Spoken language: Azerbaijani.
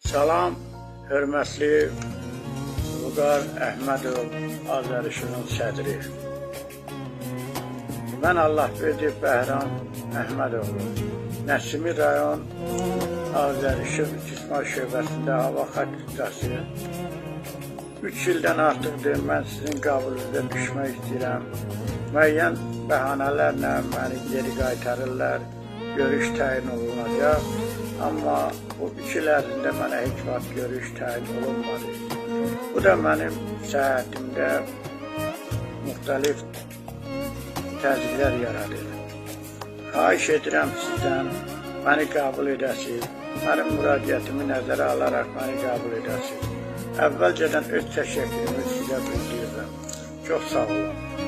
Salam, hörmətli Vüqar Əhmədov, Azərişıqın sədri. Mən Allahverdi Bəhram Əhmədoğlu, Nəsimi rayon Azərişıq İstismar şöbəsində hava xəttası. 3 ildən artıqdır mən sizin qabulunuzda düşmək istəyirəm. Müəyyən bəhanələrlə məni geri qaytarırlar, görüş təyin olunacaq. Amma bu 2 il ərzində mənə heç vaxt görüş təyin olunmadı. Bu da mənim səhhətimdə müxtəlif təzyiqlər yaradır. Xahiş edirəm sizdən məni qəbul edəsiniz, mənim müraciətimi nəzərə alaraq məni qəbul edəsiniz. Əvvəlcədən öz təşəkkürümü sizə bildirirəm. Çox sağ olun.